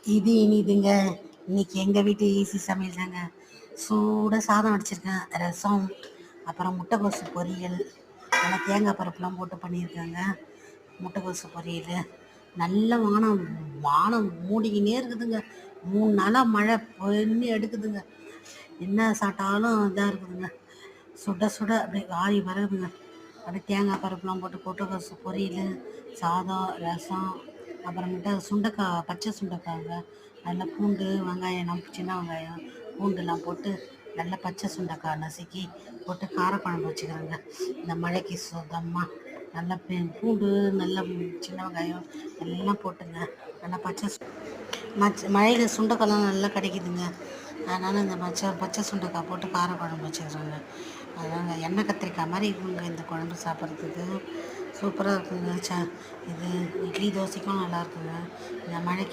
இது இனிதுங்க. இன்னைக்கு எங்கள் வீட்டு ஈஸி சமையல் தாங்க. சூடாக சாதம் வடிச்சிருக்கேன், ரசம், அப்புறம் முட்டைக்கோசு பொரியல், நல்லா தேங்காய் பருப்புலாம் போட்டு பண்ணியிருக்கேங்க. முட்டைக்கோசு பொரியல் நல்ல வானம் வானம் மூடிக்கினே இருக்குதுங்க. 3 நாளாக மழை பொண்ணு எடுக்குதுங்க. என்ன சாப்பிட்டாலும் இதாக இருக்குதுங்க. சுட சுட அப்படியே வாரி வர்றதுங்க. அப்படியே தேங்காய் பருப்புலாம் போட்டு முட்டைக்கோசு பொரியல், சாதம், ரசம், அப்புறமேட்டு சுண்டைக்காய், பச்சை சுண்டைக்காங்க. நல்லா பூண்டு வெங்காயம், சின்ன வெங்காயம் பூண்டுலாம் போட்டு நல்லா பச்சை சுண்டைக்காய் நசுக்கி போட்டு காரக்குழம்பு வச்சுக்கிறேங்க. இந்த மழைக்கு சுத்தமாக நல்லா பூண்டு, நல்லா சின்ன வெங்காயம் எல்லாம் போட்டுங்க. நல்லா மழையில் சுண்டைக்காய்லாம் நல்லா கிடைக்குதுங்க. அதனால் இந்த பச்சை சுண்டைக்காய் போட்டு காரக்குழம்பு வச்சுக்கிறேங்க. அதாங்க எண்ணெய் கத்திரிக்காய் மாதிரி இருக்குங்க இந்த குழம்பு சாப்பிட்றதுக்கு. சூப்பராக இருக்குங்க. இது இட்லி தோசைக்கும் நல்லா இருக்குங்க. இந்த மழைக்கு